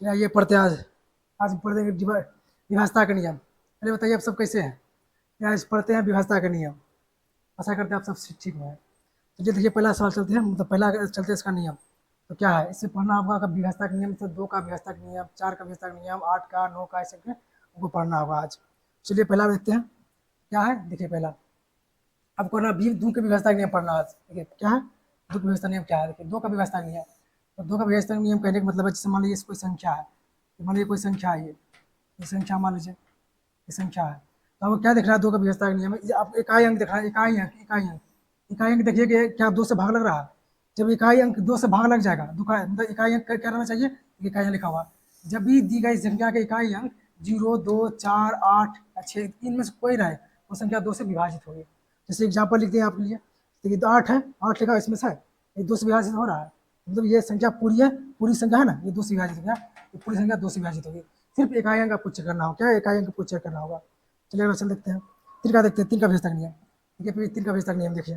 चलिए ये पढ़ते हैं आज। आज पढ़ते हैं विभाजता का नियम। अरे बताइए आप सब कैसे हैं? आज पढ़ते हैं विभाजता का नियम। आशा करते हैं आप सब ठीक हुए हैं। चलिए देखिए पहला सवाल चलते हैं, मतलब पहला चलते हैं इसका नियम। तो क्या है इससे पढ़ना होगा का विभाजता का नियम, तो 2 का विभाजता का नियम, 4 का विभाजता का नियम, 8 का, 9 का, ऐसे करके हमको पढ़ना होगा आज। चलिए पहला देखते हैं क्या है। देखिए पहला आपको ना दो के विभाजता का नियम पढ़ना आज। देखिए क्या है, दो का विभाजता नियम क्या है। देखिए 2 का विभाजता नियम। तो 2 का विभाजता नियम कहने का मतलब है, जैसे मान लीजिए कोई संख्या है, तो मान लीजिए कोई संख्या है, ये संख्या मान लीजिए, ये संख्या है। तो आपको क्या दिख रहा है, 2 का विभाजता का नियम है। आप इकाई अंक दिख रहा है, इकाई अंक, इकाई अंक, इकाई अंक देखिए कि क्या 2 से भाग लग रहा है। जब इकाई अंक 2 से भाग लग जाएगा, मतलब इकाई अंक क्या रहना चाहिए, इकाई अंक लिखा हुआ। जब भी दी गई संख्या के इकाई अंक 0, 2, 4, 8, 6 इनमें से कोई रहे, वो संख्या 2 से विभाजित होगी। जैसे एग्जाम्पल लिखते हैं आपके लिए, देखिए तो 8 है, 8 लिखा इसमें से ये 2 से विभाजित हो रहा है, मतलब ये संख्या पूरी है, पूरी संख्या है ना, ये 2 से विभाजित हो गया, ये पूरी संख्या 2 से विभाजित होगी। सिर्फ इकाई अंक आपको चेक करना होगा, क्या इकाई अंक आपको चेक करना होगा। चलिए क्वेश्चन देखते हैं। 3 का देखते हैं, 3 का विभाजक नियम। देखिए फिर 3 का विभाजक नियम देखिए,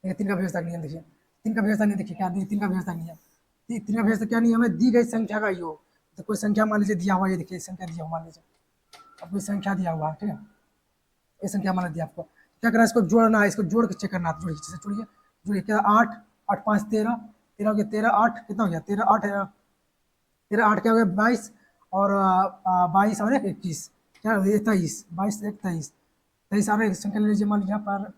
ये 3 का विभाजक नियम देखिए, 3 का विभाजक नियम देखिए क्या, 3 का विभाजक नियम, 3 का विभाजक क्या नियम है, दी गई संख्या का योग। तो कोई संख्या मान लीजिए दिया हुआ, ये देखिए संख्या दिया हुआ, मान लीजिए अब कोई संख्या दिया हुआ है, ठीक है, ये संख्या मान दिया आपको, क्या करना है, इसको जोड़ना है, इसको जोड़ के चेक करना है। जोड़िए, जैसे जोड़िए, जोड़िए क्या, 8, 8 5 13, 13 हो गया, 13 8 कितना हो गया, 13 8, 13 8 क्या हो गया, 22, और 22 और 21 क्या हो गया, 23, 22 1 23, 23 और एक संख्या ले लीजिए, मान लीजिए यहाँ पर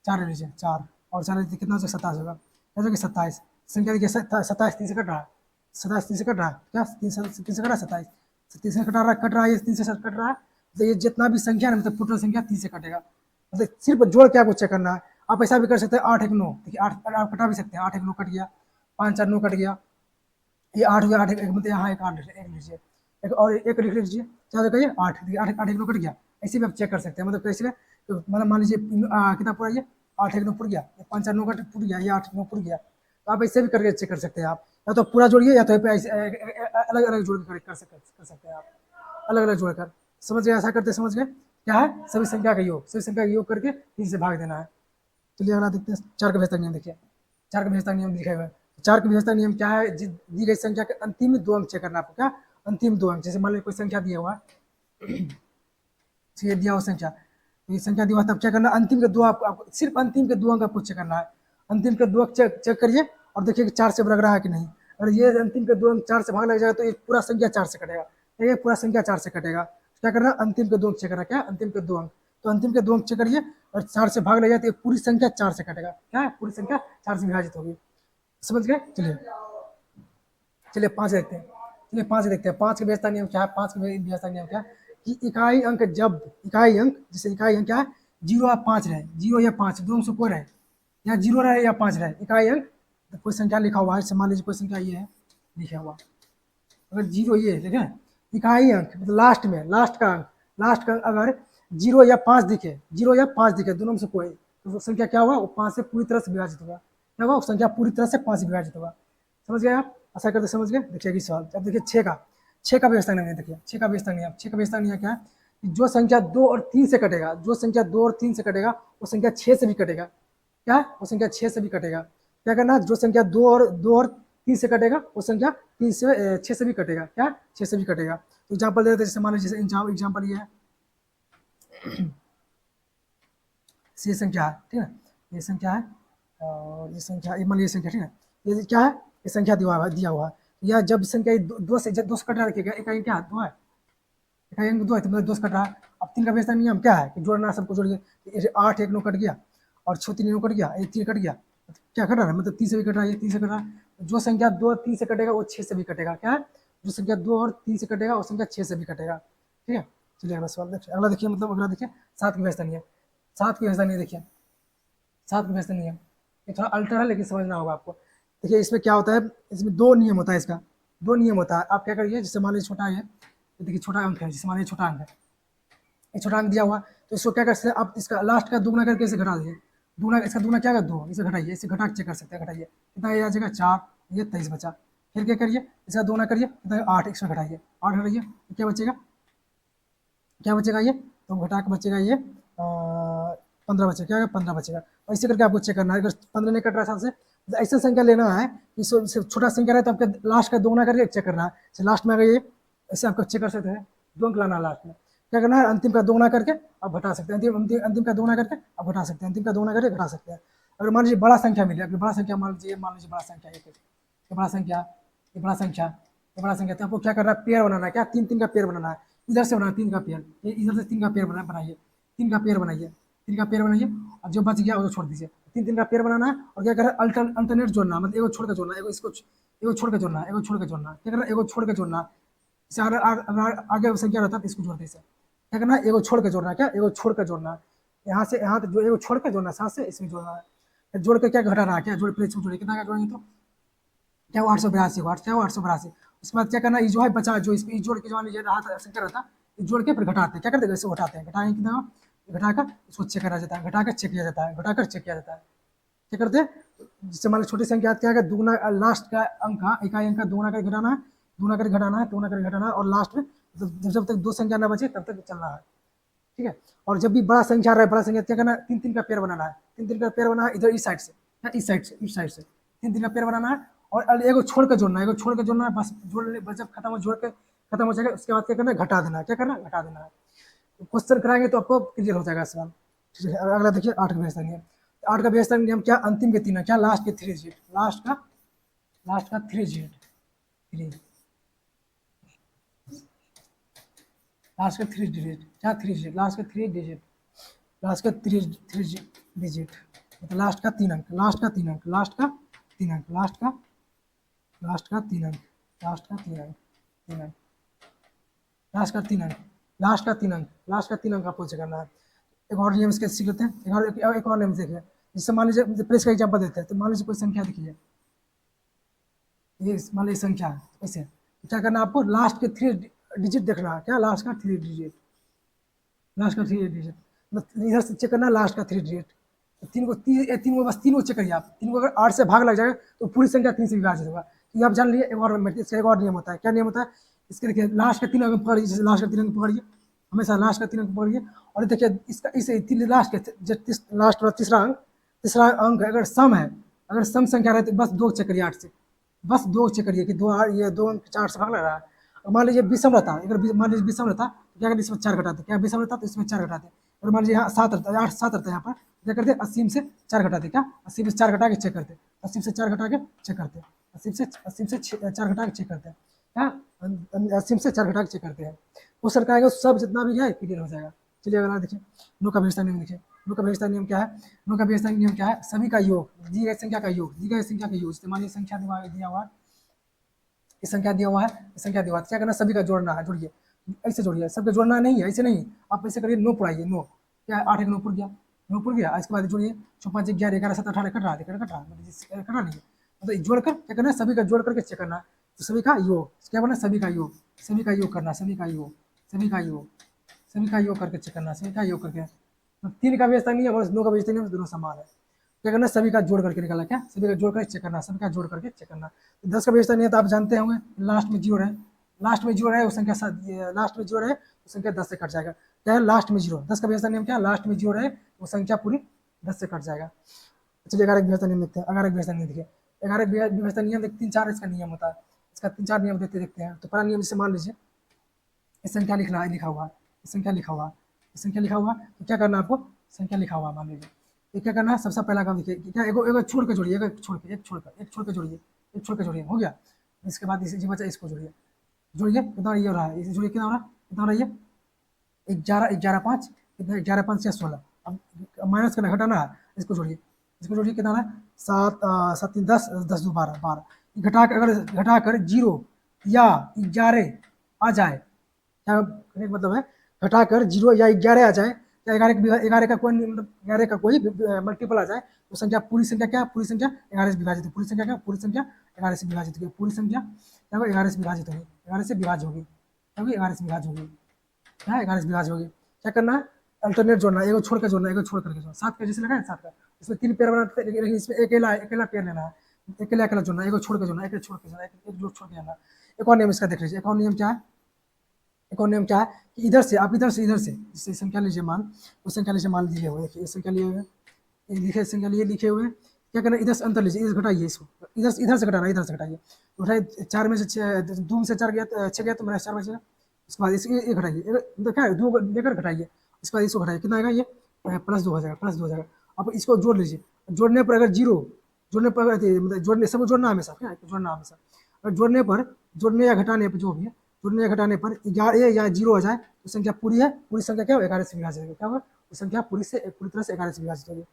4 ले लीजिए, 4 और 4 लीजिए, कितना हो जाएगा, 27 होगा, क्या हो गया 27। संख्या देखिए 27 3 से कट रहा है, 27 3 से कट रहा है, क्या 3 से कट रहा है, 27 3 से कट रहा है, ये 3 से कट रहा है। तो ये जितना भी संख्या है मतलब टोटल संख्या 3 से कटेगा, मतलब सिर्फ जोड़ के आपको चेक करना है। आप ऐसा भी कर सकते हैं, 8 1 9, देखिए 8 आप कटा भी सकते हैं, 8 1 9 कट गया, 5 4 9 कट गया, ये 8 हो गया, 8 एक मतलब यहाँ एक 8 एक लीजिए, एक और एक लिख लीजिए, क्या हो गया 8, देखिए 8 8 1 9 कट गया। ऐसे भी आप चेक कर सकते हैं, मतलब कैसे, तो मतलब मान लीजिए कितना पूरा, ये 8 1 9 पुर गया, 5 4 9 का पुर गया, ये 8 9 पुर गया। तो आप ऐसे भी करके चेक कर सकते हैं आप, या तो पूरा जोड़िए, या तो अलग अलग जोड़ कर सकते हैं आप, अलग अलग जोड़कर। समझ गए, ऐसा करते समझ गए क्या है, सभी संख्या का योग, सभी संख्या का योग करके 3 से भाग देना है। चलिए अगला देखते हैं, 4 का विभाजक नियम देखिए, 4 का विभाजक नियम लिखा हुआ है। 4 का विभाजक नियम क्या है, दी गई संख्या के अंतिम 2 अंक चेक करना आपको, क्या अंतिम 2 अंक, जैसे मान लीजिए कोई संख्या दिया हुआ है, ये दिया हुआ संख्या, तो ये संख्या दिया हुआ, तब क्या करना, अंतिम के 2 आपको सिर्फ अंतिम के 2 अंक आपको चेक करना है। अंतिम के 2 अंक चेक करिए और देखिए कि 4 से लग रहा है कि नहीं। अगर ये अंतिम के 2 अंक 4 से भाग लग जाएगा तो ये पूरा संख्या 4 से कटेगा, तो ये पूरा संख्या 4 से कटेगा। क्या करना, अंतिम के 2 अंक चेक करना, क्या अंतिम के 2 अंक, तो अंतिम के 2 अंक चेक करिए और 4 से भाग लग जाए तो ये पूरी संख्या 4 से कटेगा, क्या है पूरी संख्या 4 से विभाजित होगी। समझ गए। चलिए चलिए 5 देखते हैं, चलिए 5 देखते हैं, 5 का व्यवस्था नियम क्या है, 5 का व्यवस्था नियम क्या है कि इकाई अंक जब, इकाई अंक जैसे इकाई अंक क्या है, 0 या 5 रहे, 0 या 5 दोनों से कोई रहे, या 0 रहे या 5 रहे, इकाई अंक, तो कोई संख्या लिखा हुआ है, मान लीजिए कोई संख्या ये है लिखा हुआ, अगर 0 ये देखें, इकाई अंक मतलब लास्ट में, लास्ट का अंक, लास्ट का अंक अगर 0 या 5 दिखे, 0 या 5 दिखे दोनों में से कोई, तो वो संख्या क्या हुआ, वो 5 से पूरी तरह से विभाजित होगा, क्या हुआ, वो संख्या पूरी तरह से 5 से विभाजित होगा। समझ गए आप, ऐसा करते समझ गए। देखिए अगली सवाल, अब देखिए 6 का, 6 का व्यवस्था नियम देखिए, 6 का व्यवस्था नियम, 6 का व्यवस्था नियम क्या है कि जो संख्या 2 और 3 से कटेगा, जो संख्या 2 और 3 से कटेगा वो संख्या 6 से भी कटेगा, क्या वो संख्या 6 से भी कटेगा। क्या करना, जो संख्या 2 और 3 से कटेगा वो संख्या 3 से 6 से भी कटेगा, क्या 6 से भी कटेगा। तो एग्जाम्पल देते हैं, जैसे मान लीजिए एग्जाम्पल ये है, ये संख्या है, ठीक है, ये संख्या है, और ये संख्या, ये मान लीजिए संख्या, ठीक है, ये क्या है, ये संख्या दिया हुआ है, या जब संख्या 2 से कट रहा रखिएगा, इकाई क्या 2 है, इकाई अंक 2 है, तो मतलब 2 से कट रहा है। अब 3 का व्यवस्था नियम क्या है कि जोड़ना, सबको जोड़िए, 8 1 9 कट गया, और 6 3 9 कट गया, 1 3 कट गया, क्या कट रहा है, मतलब 3 से भी कट रहा है, ये 3 से कट रहा है। जो संख्या 2 और 3 से कटेगा वो 6 से भी कटेगा, क्या है, जो संख्या 2 और 3 से कटेगा वो संख्या 6 से भी कटेगा, ठीक है। चलिए अगला सवाल देखिए, अगला देखिए, मतलब अगला देखिए 7 की व्यवस्था नियम, 7 की व्यवस्था नियम देखिए, 7 की व्यवस्था नियम, ये थोड़ा अल्टर है लेकिन समझना होगा आपको। देखिए इसमें क्या होता है, इसमें 2 नियम होता है, इसका 2 नियम होता है। आप क्या करिए, जैसे मान लीजिए छोटा है, तो देखिए छोटा अंक है, जैसे मान लीजिए छोटा अंक है, ये छोटा अंक दिया हुआ, तो इसको क्या कर सकते हैं आप, इसका लास्ट का दुगुना करके इसे घटा दीजिए, दुगुना, इसका दुगुना क्या कर 2, इसे घटाइए, इसे घटा के चेक कर सकते हैं, घटाइए कितना ये आ जाएगा 4, ये 23 बचा। फिर क्या करिए, इसका दुगुना करिए, कितना 8, इसमें घटाइए, 8 घटाइए, तो क्या बचेगा, क्या बचेगा, ये तो घटा के बचेगा ये 15 बचेगा, क्या 15 बचेगा। और इसी करके आपको चेक करना है, अगर 15 नहीं कट रहा है साथ से ऐसा संख्या लेना है कि सिर्फ छोटा संख्या रहे तो आपके लास्ट का दोगुना करके चेक करना है। लास्ट में अगर ये ऐसे आपको चेक कर सकते हैं, 2 अंक लाना लास्ट में, क्या करना है, अंतिम का दोगुना करके आप घटा सकते हैं, अंतिम का दोगुना करके आप घटा सकते हैं, अंतिम का दोगुना करके घटा सकते हैं। अगर मान लीजिए बड़ा संख्या मिले, अगर बड़ा संख्या मान लीजिए बड़ा संख्या ये बड़ा संख्या, ये बड़ा संख्या, ये बड़ा संख्या, तो आपको क्या करना है, पेयर बनाना है, क्या 3 का पेयर बनाना है, इधर से बनाना 3 का पेयर, ये इधर से 3 का पेयर बनाइए, 3 का पेयर बनाइए, 3 का पेयर बनाइए, और जो बच गया वो छोड़ दीजिए। 3 का पेयर बनाना है और क्या करें, अल्टरनेट जोड़ना, मतलब एगो छोड़ के जोड़ना, एगो इसको एगो छोड़ के जोड़ना, एगो छोड़ के जोड़ना, क्या करना, एगो छोड़ के जोड़ना। जैसे अगर आगे संख्या रहता है तो इसको जोड़ दीजिए, क्या करना है, एगो छोड़ के जोड़ना, क्या एगो छोड़ के जोड़ना, यहाँ से यहाँ तक जो एगो छोड़ के जोड़ना, साथ से इसमें जोड़ना है, फिर जोड़ के क्या घटाना है, क्या जोड़ प्लेस में जोड़े, कितना का जोड़ेंगे तो क्या वो 882 वाट, क्या वो 882। उसके बाद क्या करना, ये जो है बचा, जो इसको जोड़ के जो संख्या रहता है, जोड़ के फिर घटाते हैं, क्या करते हैं, इसको घटाते हैं, घटाएंगे कितना, घटाकर इसको चेक करा जाता है, घटाकर चेक किया जाता है, घटाकर चेक किया जाता है, क्या करते हैं, जिससे मान लो छोटी संख्या क्या है, दुगुना लास्ट का अंक का इकाई अंक का दुगुना करके घटाना है, दुगुना करके घटाना है, दुगुना करके घटाना है, और लास्ट में जब तक 2 संख्या ना बचे तब तक चलना है, ठीक है। और जब भी बड़ा संख्या रहे, बड़ा संख्या क्या करना है, 3 का पेयर बनाना है, 3 का पेयर बनाना है, इधर इस साइड से, इस साइड से, इस साइड से 3 का पेयर बनाना है, और एगो छोड़ के जोड़ना है, एगो छोड़ के जोड़ना है, बस जोड़ बस जब खत्म हो, जोड़ के खत्म हो जाएगा, उसके बाद क्या करना है, घटा देना है, क्या करना है, घटा देना है। क्वेश्चन कराएंगे तो आपको क्लियर हो जाएगा सवाल, ठीक है। अगला देखिए 8 का व्यवस्था नियम, 8 का व्यवस्था नियम क्या, अंतिम के 3 है, क्या लास्ट के 3 डिजिट, लास्ट का 3 डिजिट, 3 लास्ट का 3 डिजिट, क्या 3 डिजिट, लास्ट का 3 डिजिट, लास्ट का 3 डिजिट, मतलब लास्ट का 3 अंक, लास्ट का 3 अंक, लास्ट का 3 अंक, लास्ट का 3 अंक, लास्ट का 3 अंक, 3 अंक, लास्ट का 3 अंक, लास्ट का 3 अंक, लास्ट का 3 अंक आपको चेक करना है। एक और नियम इसके सीख लेते हैं, एक और नियम देखिए, जिससे मान लीजिए प्रेस का एग्जाम्पल देते हैं, तो मान लीजिए कोई संख्या देखिए, ये मान लीजिए संख्या है ऐसे, क्या करना है आपको, लास्ट के 3 डिजिट देखना है, क्या लास्ट का 3 डिजिट, लास्ट का 3 डिजिट, मतलब इधर से चेक करना लास्ट का 3 डिजिट, तो 3 को बस 3 को चेक करिए आप, 3 को अगर 8 से भाग लग जाएगा तो पूरी संख्या 3 से विभाजित होगा, तो आप जान लिए। एक और इसका एक और नियम होता है, क्या नियम होता है, इसके देखिए लास्ट का 3 अंक पकड़िए, जैसे लास्ट का 3 अंक पकड़िए, हमेशा लास्ट का 3 अंक पकड़िए, और देखिए इसका इस लास्ट के लास्ट वाला तीसरा अंक अगर सम है, अगर सम संख्या रहे तो बस 2 चेक करिए 8 से, बस 2 चेक करिए कि 2 ये 2 अंक 4 से भाग लग रहा है। और मान लीजिए विषम रहता, अगर मान लीजिए विषम रहता तो क्या करते, इसमें 4 घटाते, क्या विषम रहता तो इसमें 4 घटाते, और मान लीजिए यहाँ 7 रहता है, 8 7 रहता है यहाँ पर, क्या करते 80 से 4 घटाते, क्या 80 से 4 घटा के चेक करते, 80 से 4 घटा के चेक करते, 80 से 4 घटा के चेक करते हैं, क्या 80 से 4 घटा के चेक करते हैं, वो सर कहेगा सब जितना भी है क्लियर हो जाएगा। चलिए अगला देखिए, नो का विशेषता नियम देखिए, नो का विशेषता नियम क्या है, नो का विशेषता नियम क्या है, सभी का योग, दी गई संख्या का योग, दी गई संख्या का योग, जैसे मान लीजिए संख्या दिया हुआ है, ये संख्या दिया हुआ है, ये संख्या दिया हुआ है, क्या करना, सभी का जोड़ना है, जोड़िए, ऐसे जोड़िए, सबका जोड़ना नहीं है, ऐसे नहीं, आप ऐसे करिए, नो पुराइए, नो, क्या 8 एक 9 पुर गया, 9 पुर गया, इसके बाद जोड़िए, 4 5 11 11 7 18 कट रहा कट रहा नहीं है, मतलब जोड़कर क्या करना है, सभी का जोड़ करके चेक करना है, तो सभी का योग, क्या बोलना, सभी का योग, सभी का योग करना, सभी का योग, सभी का योग, सभी का योग करके चेक करना, सभी का योग करके, तो 3 का व्यवस्था नहीं है और 9 का व्यवस्था नहीं है, दोनों समान है, क्या करना, सभी का जोड़ करके निकालना, क्या सभी का जोड़ करके चेक करना, सभी का जोड़ करके चेक करना। तो 10 का व्यवस्था नहीं है तो आप जानते होंगे, लास्ट में जीरो है, लास्ट में जीरो है वो संख्या, लास्ट में जीरो है वो संख्या 10 से कट जाएगा, क्या है, लास्ट में जीरो, 10 का व्यवस्था नियम क्या, लास्ट में जीरो है वो संख्या पूरी 10 से कट जाएगा। चलिए 11 व्यवस्था नियम देखते हैं, 11 व्यवस्था नियम देखिए, 11 व्यवस्था नियम 3 4 इसका नियम होता है, इसका 3 4 नियम देखते हैं। तो पहला नियम जैसे मान लीजिए ये संख्या लिखा हुआ है, संख्या लिखा हुआ, संख्या लिखा हुआ, तो क्या करना है आपको, संख्या लिखा हुआ मान लीजिए, ये क्या करना है, सबसे पहला काम देखिए, क्या एगो छोड़ के जोड़िए, एक छोड़ के जोड़िए, एक छोड़ के जोड़िए, हो गया। इसके बाद इसी बचा इसको जोड़िए, कितना ये हो रहा है, इसे जोड़िए, कितना हो रहा है, कितना हो रहा है, ये 11 5, कितना 11 5 6 16, अब माइनस करना, घटाना है, इसको जोड़िए, कितना हो रहा है, 7 7 3 10 10 2 12 12, घटा कर 0 या 11 आ जाए, क्या कहने का मतलब है, घटाकर 0 या 11 आ जाए, या 11 का कोई मतलब 11 का कोई मल्टीपल आ जाए, तो संख्या पूरी संख्या क्या, पूरी संख्या 11 से विभाजित है, पूरी संख्या क्या, पूरी संख्या 11 से विभाजित होगी, पूरी संख्या क्या 11 से विभाजित होगी, 11 से विभाज्य होगी, क्या 11 से विभाज्य होगी, क्या 11 से विभाज्य होगी। क्या करना है, अल्टरनेट जोड़ना, एगो छोड़ कर जोड़ना, एगो छोड़ करके जोड़ना, 7 का जैसे लगा है 7 का, इसमें 3 पेयर बनाते हैं, लेकिन इसमें अकेला पेयर लेना है, अकेला जोड़ना, एगो छोड़ के जोड़ना, एक छोड़ के जोड़ना, एक जोड़ छोड़ के जाना। एक और नियम इसका देख लीजिए, एक और नियम क्या है, एक और नियम क्या है कि इधर से आप इधर से जैसे संख्या लीजिए मान, वो संख्या लीजिए मान लिए हुए, देखिए ये संख्या लिए हुए, ये लिखे संख्या लिए लिखे हुए, क्या करना है, इधर से अंतर लीजिए, इधर घटाइए इसको, इधर से घटाना, इधर से घटाइए। तो घटाइए, 4 में से 6, 2 में से 4 गया, 6 गया तो मेरा 4 बचेगा। उसके बाद इसको ये घटाइए, मतलब क्या है, 2 लेकर घटाइए। इसके बाद इसको घटाइए, कितना आएगा ये, +2 हो जाएगा, +2 हो जाएगा। अब इसको जोड़ लीजिए, जोड़ने पर अगर जीरो, जोड़ने पर मतलब जोड़ने सबको जोड़ना हमेशा, क्या है, जोड़ना हमेशा। और जोड़ने पर, जोड़ने या घटाने पर जो भी है, जोड़ने या घटाने पर 11 या 0 आ जाए तो संख्या पूरी है, पूरी संख्या क्या हो, 11 से विभाजित होगी, क्या होगा, वो संख्या पूरी तरह से 11 से विभाजित होगी,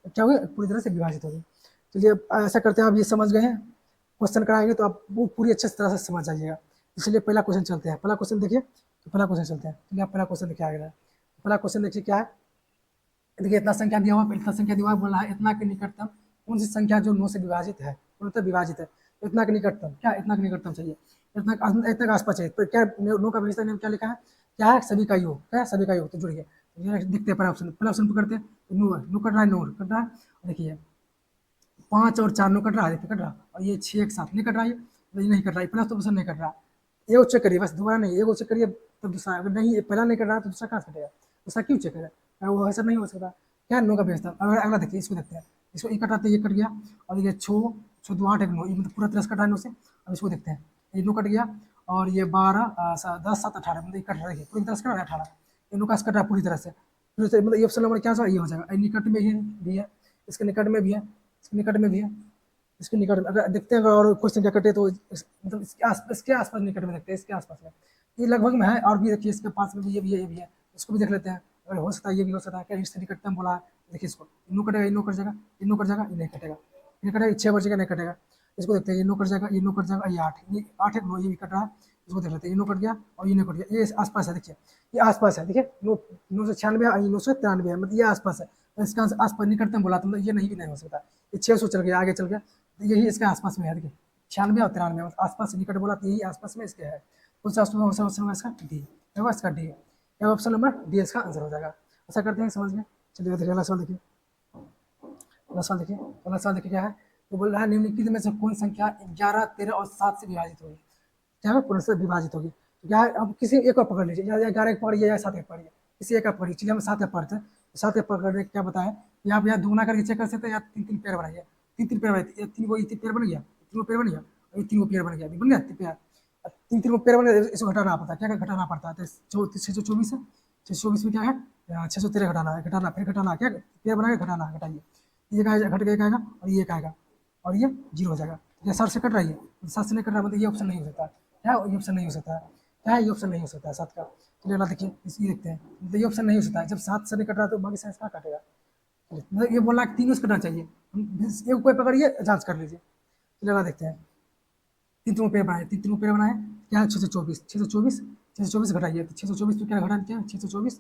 क्या होगी, पूरी तरह से विभाजित होगी। चलिए ऐसा करते हैं, आप ये समझ गए हैं, क्वेश्चन कराएंगे तो आप वो पूरी अच्छे तरह से समझ जाइएगा। इसलिए पहला क्वेश्चन चलते हैं, पहला क्वेश्चन देखिए, तो पहला क्वेश्चन चलते हैं, चलिए आप पहला क्वेश्चन देखिए आगे। पहला क्वेश्चन देखिए क्या है, देखिए इतना संख्या दिया हुआ, इतना संख्या दिया हुआ, बोला है इतना के निकटतम कौन सी संख्या जो 9 से विभाजित है, पूर्णतः विभाजित है। इतना के निकटतम, क्या इतना के निकटतम चाहिए, इतना का आसपास चाहिए, तो क्या 9 का विभाजित नियम क्या लिखा है, क्या है, सभी का योग, क्या है, सभी का योग, तो जुड़िए। दिखते हैं पहला ऑप्शन पकड़ते हैं, नो नो कट रहा है, नो कट रहा है, देखिए 5 और 4 नो कट रहा है, देखिए कट रहा, और ये 6 एक साथ नहीं कट रहा है, ये नहीं कट रहा है, प्लस तो ऑप्शन नहीं कट रहा, एगो चेक करिए बस, दोबारा नहीं, एगो चेक करिए तब दूसरा, अगर नहीं पहला नहीं कट रहा तो दूसरा कहाँ से कटेगा, दूसरा क्यों चेक करेगा, वो ऐसा नहीं हो सकता। क्या नो का भेजता, अगर अगला देखिए, इसको देखते हैं, इसको ये कटा तो ये कट गया, और ये 6 6 2 8 1 9, ये मतलब पूरा तरह से कट रहा है 9 से। अब इसको देखते हैं, ये 9 कट गया, और ये 12 10 7 18, मतलब ये कट रहा है, देखिए पूरी तरह से कट रहा है 18, ये नो का कट रहा है पूरी तरह से, मतलब ये ऑप्शन नंबर क्या ये हो जाएगा, निकट में भी है, इसके निकट में भी है, इसके निकट में भी है, इसके निकट में, अगर देखते हैं अगर और क्वेश्चन क्या कटे तो मतलब इसके आसपास निकट में देखते हैं, इसके आसपास में, ये लगभग में है, और भी देखिए इसके पास में भी ये भी है, ये भी है, इसको भी देख लेते हैं, अगर हो सकता है ये भी हो सकता है, क्या इससे निकटतम बोला है, देखिए इसको, नो कटेगा, ये नो कट जाएगा, ये नो कट जाएगा, ये नहीं कटेगा, ये कटेगा, 6 बचेगा, नहीं कटेगा। इसको देखते हैं, ये नो कट जाएगा, ये नो कट जाएगा, ये 8, ये 8 1 9, ये भी कट रहा है, इसको देख लेते हैं, ये नो कट गया और ये नो कट गया, ये आसपास है, देखिए ये आसपास है, देखिए 996 है, 993 है, मतलब ये आसपास है, तो इसका आसपास निकटतम बोला तो मतलब ये नहीं भी नहीं हो सकता, ये 600 चल गया, आगे चल गया, तो यही इसके आसपास में है, देखिए 96 और 93 आसपास से निकट बोला तो यही आसपास में इसके है, उस ऑप्शन में इसका डी है, इसका डी है, ऑप्शन नंबर डी इसका आंसर हो जाएगा। ऐसा करते हैं, समझ में। चलिए देखिए अगला सवाल देखिए, अगला सवाल देखिए, अगला सवाल देखिए क्या है, तो बोल रहा है निम्नलिखित में से कौन संख्या 11 13 और 7 से विभाजित होगी, क्या है, पूर्ण से विभाजित होगी, तो क्या है, अब किसी एक को पकड़ लीजिए, या 11 एक पकड़िए या 7 एक पकड़िए, किसी एक का पकड़िए, चलिए हम 7 एक पढ़ते हैं, 7 एक पकड़ क्या बताएं, या आप यहाँ दुगना करके चेक कर सकते हैं, या 3 3 पेयर बनाइए, 3 3 पेयर बनाइए, 3 को 3 पेयर बन गया, 3 को पेयर बन गया, और 3 को पेयर बन गया, बन गया 3 पेयर, 3 3 को पेयर बन गया, इसको घटाना पड़ता है, क्या घटाना पड़ता है, तो 624 है, 624 में क्या है, 613 घटाना है, घटाना फिर घटाना, क्या पेयर बना के घटाना, घटाइए, ये घट के एक आएगा और ये एक आएगा, और ये 0 हो जाएगा, ये 7 से कट रहा है, 7 से नहीं कट रहा, मतलब ये ऑप्शन नहीं हो सकता, क्या ये ऑप्शन नहीं हो सकता है, क्या ये ऑप्शन नहीं हो सकता है 7 का। चलिए अगला देखिए, ये देखते हैं, मतलब ये ऑप्शन नहीं हो सकता है, जब 7 से नहीं कट रहा तो बाकी साइंस कहाँ काटेगा, मतलब ये बोल रहा है तीनों से कटना चाहिए, एक कोई पकड़िए, जांच कर लीजिए। चलिए अगला देखते हैं, 3 तीनों पेड़ बनाए, 3 तीनों पेड़ बनाए, क्या है, 624, 624, 624 घटाइए, तो 624 में क्या घटा, क्या 624,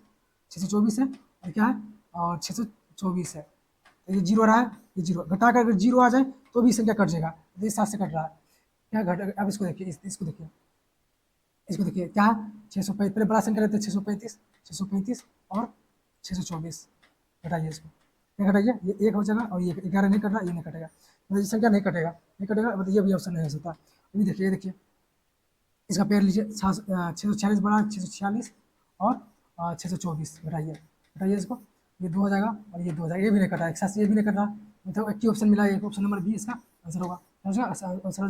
624 है, और क्या है, और 624 है, तो ये 0 रहा है, ये 0 घटा कर अगर 0 आ जाए तो भी संख्या कट जाएगा, ये 7 से कट रहा है, क्या घट, अब इसको देखिए, इसको देखिए, इसको देखिए क्या है, 635, पहले बड़ा संख्या रहता है 635, 635 और 624, घटाइए इसको, क्या घटाइए, ये 1 हो जाएगा, और ये 11 नहीं कट रहा, ये नहीं कटेगा, मतलब ये संख्या नहीं कटेगा, नहीं कटेगा, मतलब ये भी ऑप्शन नहीं हो सकता। अभी देखिए, ये देखिए, इसका पेयर लीजिए, 646 बड़ा 646 और 624, घटाइए, घटाइए इसको, ये 2 हो जाएगा और ये 2 हो जाएगा, ये भी नहीं कटा, एक साथ ये भी नहीं कट रहा, मतलब एक ही ऑप्शन मिला, एक ऑप्शन नंबर बी इसका आंसर होगा, आंसर हो जाएगा, क्या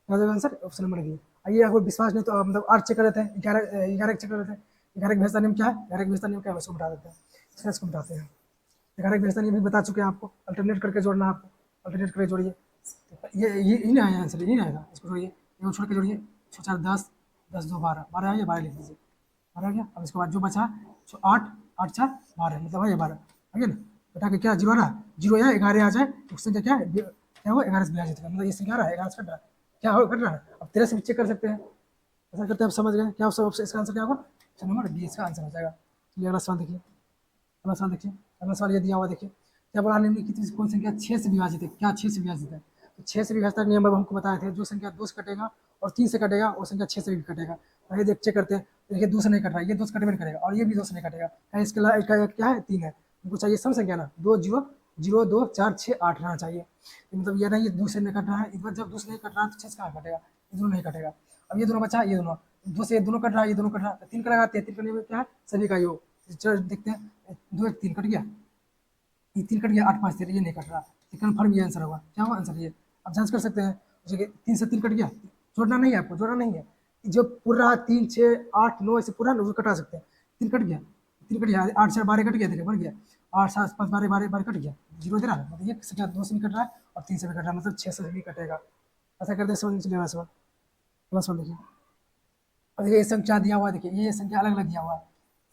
हो जाएगा आंसर, ऑप्शन नंबर बी। आइए आपको विश्वास नहीं तो मतलब 8 चेक कर लेते हैं, 11 चेक कर लेते हैं, 11 भेजता नियम क्या है, 11 भेजता नियम क्या है, उसको बता देते हैं, इसको बताते हैं। 11 भेजता नियम भी बता चुके हैं आपको, अल्टरनेट करके जोड़ना, आपको अल्टरनेट करके जोड़िए, ये नहीं आया आंसर, ये नहीं आएगा, इसको जोड़िए, ये छोड़ के जोड़िए, 6 4 10, 10 2 12, 12 आइए, 12 लिख दीजिए, 12 आ गया। अब इसके बाद जो बचा 8 8 4 12, मतलब है ये 12 आ गया ना, बेटा के क्या 0 आ रहा है, 0 या 11 आ जाए तो संख्या क्या है, क्या हो, 11 से विभाजित है, मतलब ये संख्या रहा है 11 से कट रहा है, क्या हो कट रहा है, अब 13 से भी चेक कर सकते हैं, ऐसा करते हैं, आप समझ गए क्या सब, इसका आंसर क्या होगा, ऑप्शन नंबर बी इसका आंसर हो जाएगा। चलिए अगला सवाल देखिए, अगला सवाल देखिए, अगला सवाल ये दिया हुआ देखिए, क्या बोला, निम्नलिखित में कौन संख्या 6 से विभाजित है, क्या 6 से विभाजित है, तो 6 से विभाजित का नियम अब हमको बताए थे, जो संख्या 2 से कटेगा और 3 से कटेगा वो संख्या 6 से भी कटेगा, तो ये देख चेक करते हैं, देखिए 2 से नहीं कट रहा है, ये 2 से कटवे नहीं करेगा, और ये भी 2 से नहीं कटेगा, क्या इसके अलावा क्या है, 3 है, हमको चाहिए सम संख्या ना, 2 0 0 2 4 6 8 रहना चाहिए, मतलब ये नहीं 2 से नहीं कट रहा है, इस बार जब 2 से नहीं कट रहा है तो 6 से कहाँ कटेगा, ये दोनों नहीं कटेगा। अब ये दोनों बचा, ये दोनों 2 से ये दोनों कट रहा है, ये दोनों कट रहा है, 3 का लगाते हैं, 3 करने में क्या है, सभी का योग, चलो देखते हैं, 2 1 3 कट गया, ये 3 कट गया, 8 5 13, ये नहीं कट रहा, ये कन्फर्म ये आंसर होगा। क्या होगा आंसर ये? आप जांच कर सकते हैं। जैसे 3 से 3 कट गया, जोड़ना नहीं है आपको, जोड़ना नहीं है। जो पूरा 3, 6, 8, 9 ऐसे पूरा ना कटा सकते हैं। 3 कट गया, 3 कट गया, 8, 4, 12 कट गया, देखिए बन गया। 8, 7, 5, 12, 12 कट गया, 0 दे रहा है, मतलब ये संख्या 2 से भी कट रहा है और 3 से भी कट रहा है, मतलब 6 से भी कटेगा। ऐसा करते समझ चलिएगा सवाल। अगला सवाल देखिए। और ये संख्या दिया हुआ है, देखिए ये संख्या अलग अलग दिया हुआ है,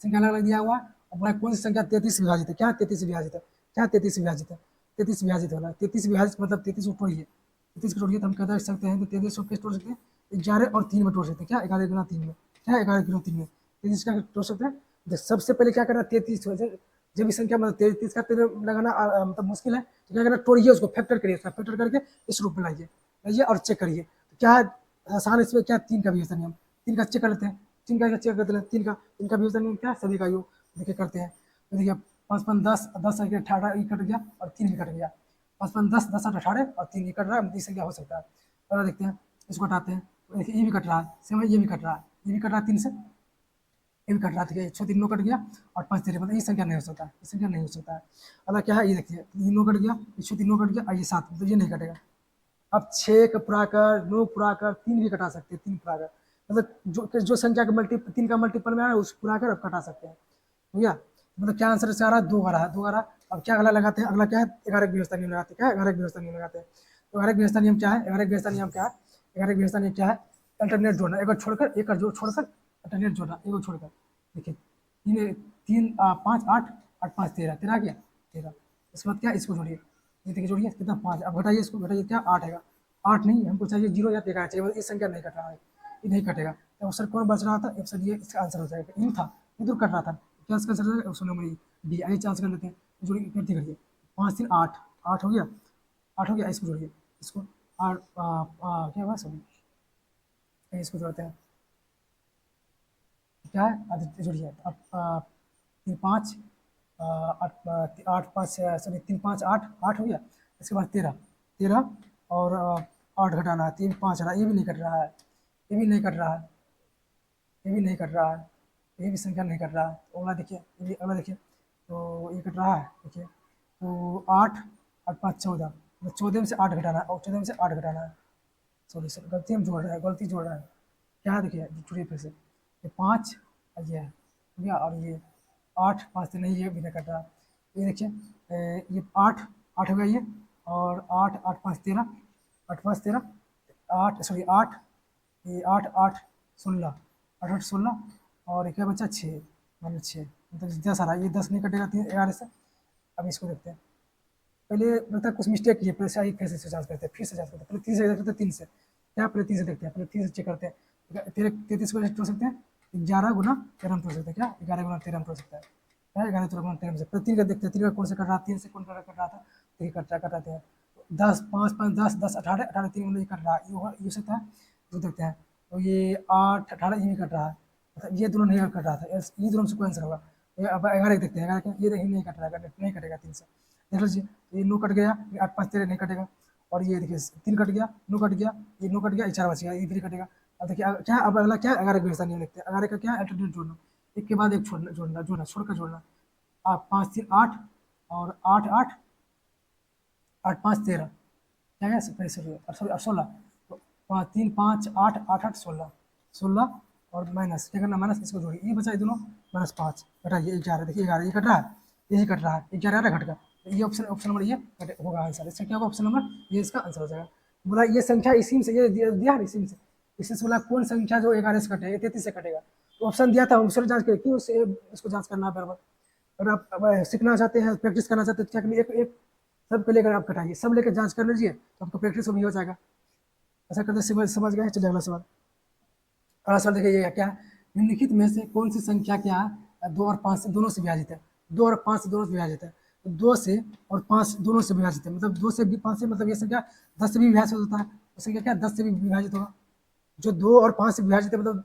संख्या अलग अलग दिया हुआ है। और बोला कौन सी संख्या 33 विभाजित है? क्या 33 विभाजित है? क्या 33 विभाजित है? 33 विभाजित वाला 33 विभाजित मतलब 33 को तोड़िए, 33 को तोड़िए तो हम कह सकते हैं कि 33 को कैसे तोड़ सकते हैं? 11 और 3 में तोड़ सकते हैं। क्या 11 गुना 3 में? क्या 11 गुना 3 में 33 का तोड़ सकते हैं? सबसे पहले क्या करना, 33 जब भी संख्या मतलब 33 का तेरे लगाना मतलब मुश्किल है, तो क्या करना, तोड़िए उसको, फैक्टर करिए, उसका फैक्टर करके इस रूप में लाइए, लाइए और चेक करिए। तो क्या है आसान, इसमें क्या 3 का भी होता नियम, 3 का चेक कर लेते हैं। 3 का चेक करते हैं, 3 का भी होता नियम क्या, सभी का योग देखिए करते हैं। तो देखिए 5 5 10, 10 18 ये कट गया और 3 भी कट गया। 5 5 10, 10 8 18 और 3 ये कट रहा है, मतलब संख्या हो सकता है। और देखते हैं इसको हटाते हैं, तो देखिए ये भी कट रहा है, सेम ये भी कट रहा है, ये भी कट रहा है 3 से, ये भी कट रहा था, 6 3 9 कट गया और 5 3 मतलब ये संख्या नहीं हो सकता, ये संख्या नहीं हो सकता है। अगला क्या है, ये देखिए 3 9 कट गया, 6 3 9 कट गया और ये 7, मतलब ये नहीं कटेगा। अब 6 का पूरा कर, 9 पूरा कर, 3 भी कटा सकते हैं, 3 पूरा कर, मतलब जो संख्या का मल्टी 3 का मल्टीपल में है उस पूरा कर अब कटा सकते हैं, हो गया। मतलब क्या आंसर से आ रहा है, 2 आ रहा है, 2 आ रहा है। अब क्या अगला लगाते हैं, अगला क्या है, 11 की व्यवस्था नियम लगाते हैं। क्या 11 की व्यवस्था नियम लगाते हैं? तो 11 की व्यवस्था नियम क्या है, 11 की व्यवस्था नियम क्या है, 11 की व्यवस्था नियम क्या है, अल्टरनेट जोड़ना, एक और छोड़कर, एक और जो छोड़कर अल्टरनेट जोड़ना, एक और छोड़कर। देखिए 3 3 5 8 8 5 13, 13 आ गया 13। इसके बाद क्या, इसको जोड़िए, ये देखिए जोड़िए कितना 5, अब घटाइए इसको, घटाइए क्या 8 आएगा, 8 नहीं हमको चाहिए 0 या 13 चाहिए, मतलब इस संख्या नहीं कट रहा है, ये नहीं कटेगा। तो ऑप्शन कौन बच रहा था, ऑप्शन ये इसका आंसर हो जाएगा, इन था इधर कट रहा था, क्या इसका आंसर हो जाएगा, ऑप्शन नंबर डी। आइए चांस कर लेते हैं, जोड़िए करते करिए, 5 3 8, 8 हो गया, 8 हो गया, इसको जोड़िए, इसको 8 क्या हुआ सॉरी, इसको जोड़ते हैं, क्या है आदित्य जोड़िए अब 3 5 8 8 5 सॉरी 3 5 8, 8 हो गया। इसके बाद 13 13 और 8 घटाना है, 3 5 रहा, ये भी नहीं कट रहा है, ये भी नहीं कट रहा है, ये भी नहीं कट रहा है, ये भी संख्या नहीं कट रहा है। तो अगला देखिए, ये भी अगला देखिए, तो ये कट रहा है, देखिए तो 8 8 5 14, मतलब 14 में से 8 घटाना है और 14 में से 8 घटाना है, सॉरी सर गलती हम जोड़ रहे हैं, गलती जोड़ रहे हैं। क्या है देखिए जोड़िए फिर से, ये 5 और ये है, ठीक है, और ये 8 5 से नहीं, ये भी नहीं कट रहा। ये देखिए ये 8 8 हो गया ये, और 8 8 5 13, 8 5 13, 8 सॉरी 8, ये 8 8 16, 8 8 16 और क्या बचा 6, मतलब 6, मतलब 10 आ रहा है, ये 10 नहीं कटेगा 11 से। अब इसको देखते हैं, पहले लगता है कुछ मिस्टेक किए, पहले सही फिर से जांच करते हैं, फिर से जांच करते हैं, पहले 3 से करते हैं, 3 से क्या, पहले 3 से देखते हैं, पहले 3 से चेक करते हैं। 33 को तोड़ सकते हैं, 11 गुना 13 में तोड़ सकते हैं, क्या 11 गुना 13 में तोड़ सकता है, क्या 11 गुना 13 में से पहले 3 का देखते हैं, 3 का कौन से कट रहा है, 3 से कौन कट रहा था, 3 कटाते हैं। 10 5 5 10 10 18 18 3 मतलब ये कट रहा है, ये हो सकता है, तो देखते हैं। तो ये 8 18 ये भी कट रहा है, मतलब ये दोनों नहीं कट रहा था, ये दोनों से कोई आंसर होगा। अब 11 देखते हैं, 11 ये नहीं कट रहा है, नहीं कटेगा 3 से, देख लीजिए, ये 9 कट गया, ये 8 5 13 नहीं कटेगा, और ये देखिए 3 कट गया, 9 कट गया, ये 9 कट गया, ये 4 बच गया, ये 3 कटेगा। अब देखिए क्या, अब अगला क्या, 11 का हिस्सा नहीं लिखते, 11 का क्या, अल्टरनेट जोड़ना, एक के बाद एक छोड़ना, जोड़ना जोड़ना छोड़कर जोड़ना। आप 5 3 8 और 8 8 8 5 13, क्या है सॉरी 16, तो 3 5 8 8 8 16 16 और माइनस क्या करना, माइनस इसको जोड़िए, ये बचा ये दोनों, -5 घटाइए 11, देखिए 11 ये कट रहा है, यही कट रहा है, 11 घट गया, तो ये ऑप्शन ऑप्शन नंबर ये होगा आंसर, इसका क्या होगा ऑप्शन नंबर, ये इसका आंसर हो जाएगा। बोला ये संख्या इसी में से, ये दिया है इसी में से, इसी से बोला कौन संख्या जो 11 से कटेगा, 33 से कटेगा, तो ऑप्शन दिया था, ऑप्शन जांच करिए, क्यों इसको जांच करना है बराबर। अगर आप सीखना चाहते हैं, प्रैक्टिस करना चाहते हैं, तो क्या करिए, एक एक सब को लेकर आप कटाइए, सब लेकर जांच कर लीजिए, तो आपको प्रैक्टिस भी हो जाएगा। ऐसा करते समझ गए, चलिए अगला सवाल। अगला सवाल देखिए, ये क्या है, निम्नलिखित में से कौन सी संख्या क्या है 2 और 5 से दोनों से विभाजित है, 2 और 5 से दोनों से विभाजित है, तो 2 से और 5 दोनों से विभाजित है, मतलब 2 से भी 5 से, मतलब ये संख्या 10 से भी विभाजित होता है, वो संख्या क्या 10 से भी विभाजित होगा। जो 2 और 5 से विभाजित है, मतलब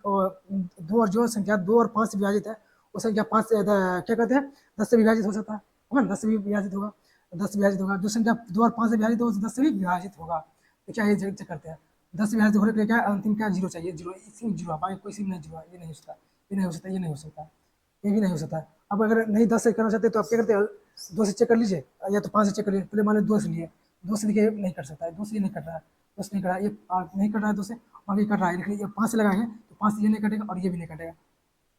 दो और जो संख्या 2 और 5 से विभाजित है, वो संख्या 5 से क्या कहते हैं, 10 से विभाजित हो सकता है, होगा ना, 10 से भी विभाजित होगा, 10 से विभाजित होगा, जो संख्या 2 और 5 से विभाजित होगा 10 से भी विभाजित होगा। तो क्या ये चेक करते हैं, 10 से विभाजित होने के लिए क्या अंतिम क्या, 0 चाहिए, 0 इसी में 0 बाकी कोई सी नहीं 0, ये नहीं हो सकता, ये नहीं हो सकता, ये नहीं हो सकता, ये भी नहीं हो सकता। अब अगर नहीं 10 से करना चाहते तो आप क्या करते हैं, 2 से चेक कर लीजिए, या तो 5 से चेक कर लीजिए, पहले मान लो 2 से लिए, दो से देखिए नहीं कर सकता है, दो से ये नहीं कर रहा है, दो से नहीं कर रहा है, ये नहीं कर रहा है दो से, और ये कर रहा है, लेकिन ये 5 से लगाएंगे तो 5 से ये नहीं कटेगा और ये भी नहीं कटेगा।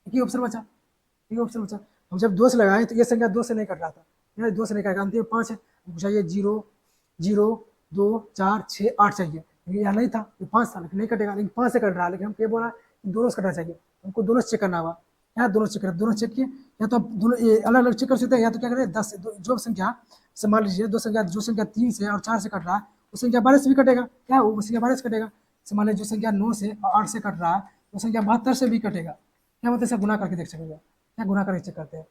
एक ही ऑप्शन बचा, एक ही ऑप्शन बचा। हम जब 2 से लगाए तो ये संख्या 2 से नहीं कट रहा था, ये 2 से नहीं कटेगा, अंतिम 5 है। पूछा ये 0 0 2 4 6 8 चाहिए, लेकिन यहाँ नहीं था, ये 5 था, लेकिन नहीं कटेगा, लेकिन 5 से कट रहा है, लेकिन हम क्या बोला कि दोनों से कटना चाहिए, हमको दोनों से चेक करना होगा। यहाँ दोनों चेक कर, दोनों चेक किए, या तो आप दोनों ये अलग अलग चेक कर सकते हैं, या तो क्या करें 10 जो संख्या से मान लीजिए दो संख्या, जो संख्या 3 से और 4 से कट रहा है वो संख्या 12 से भी कटेगा, क्या वो संख्या 12 से कटेगा। से मान लीजिए जो संख्या 9 से और 8 से कट रहा है वो संख्या 72 से भी कटेगा। क्या मतलब इसे गुना करके देख सकेंगे, क्या गुना करके चेक करते हैं,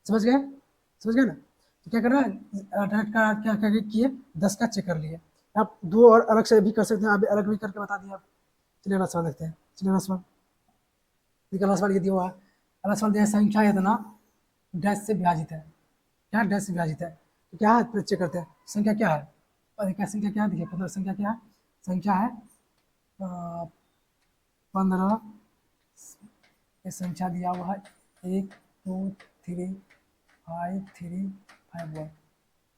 समझ गए, समझ गए ना। तो क्या करना है, डायरेक्ट का क्या क्या किए 10 का चेक कर लिए। आप दो और अलग से भी कर सकते हैं, आप अलग भी करके बता दिए आप। चलिए अगला सवाल देखते हैं, चलिए अगला सवाल, अगला सवाल ये दिया हुआ है, अगला सवाल दिया है संख्या इतना डैश से विभाजित है, क्या डैश से विभाजित है, तो क्या है चेक करते हैं संख्या क्या है, और क्या संख्या क्या है, देखिए 15 संख्या क्या है, संख्या है 15, ये संख्या दिया हुआ है 1 2 3 5 3 5 1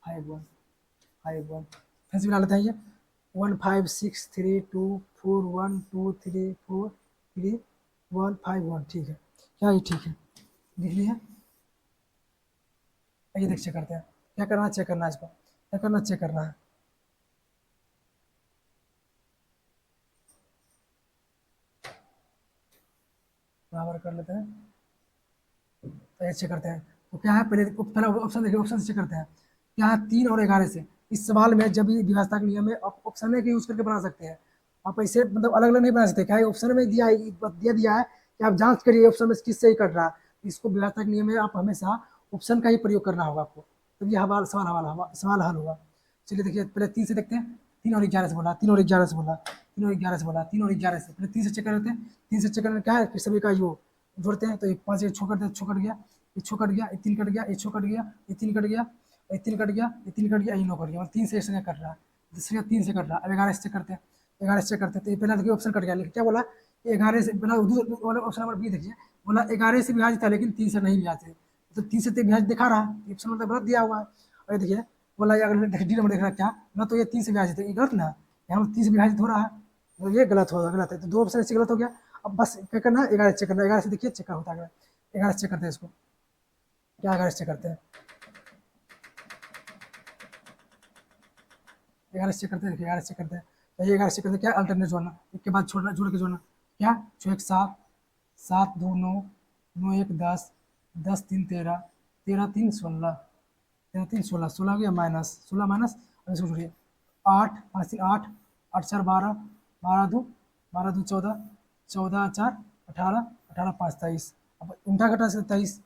5 1 5 1, फिर से मिला लेते हैं ये 1 5 6 3 2 4 1 2 3 4 3 1 5 1, ठीक है, क्या ये ठीक है, लिख लिया। आइए देख चेक करते हैं, क्या करना है, चेक करना है इसको, क्या करना है, चेक करना है। बराबर कर लेते हैं, तो ये चेक करते हैं, तो क्या है पहले पहला ऑप्शन देखिए, ऑप्शन से चेक करते हैं क्या है 3 और 11 से। इस सवाल में जब भी विभाजता के नियम में आप ऑप्शन में यूज करके बना सकते हैं, आप ऐसे मतलब अलग अलग नहीं बना सकते, क्या है ऑप्शन में दिया है, दिया है कि आप जांच करिए ऑप्शन में किससे ही कट रहा है, इसको विभाजता के नियम में आप हमेशा ऑप्शन का ही प्रयोग करना होगा आपको, तब ये हवाल सवाल हल होगा। चलिए देखिए पहले 3 से देखते हैं, 3 और 11 से बोला, 3 और 11 से बोला, 3 और 11 से बोला, 3 और 11 से, पहले 3 से चेक करते हैं, 3 से चेक करना क्या है, फिर सभी का योग जोड़ते हैं, तो ये 5 छो करते हैं, छो कट गया, ये छो कट गया, ये 3 कट गया, ये छो कट गया, ये 3 कट गया, ये 3 कट गया, ये 3 कट गया, ये 9 कट गया, और 3 से एक संख्या कट रहा है, दूसरे 3 से कट रहा है। अब 11 से चेक करते हैं, 11 से चेक करते हैं, तो ये पहला देखिए ऑप्शन कट गया, लेकिन क्या बोला 11 से, पहला ऑप्शन नंबर बी देखिए, बोला 11 से विभाजित है लेकिन 3 से नहीं विभाजित है, तो 3 से विभाजित दिखा रहा है, ऑप्शन नंबर गलत दिया हुआ है। और ये देखिए बोला ये अगर डी नंबर देख रहा है क्या ना, तो ये 3 से विभाजित है, ये गलत ना, यहाँ 3 से विभाजित हो रहा है, तो ये गलत होगा, गलत है, तो दो ऑप्शन से गलत हो गया। अब बस क्या करना है 11 चेक करना, 11 से देखिए चेक होता है, 11 चेक करते हैं इसको, क्या 11 चेक करते हैं, 11 चेक करते हैं, देखिए 11 चेक करते हैं, तो ये 11 चेक करते हैं, क्या अल्टरनेट जोड़ना, एक के बाद छोड़ना, जोड़ के जोड़ना, क्या 6 1 7 7 2 9 9 1 10 10 3 13 13 3 16 13 3 16 16 हो गया माइनस 16 माइनस, अब इसको जोड़िए 8 5 3 8 8 4 12 12 2 14 14 4 18 18 5 23, अब उल्टा घटा से 23,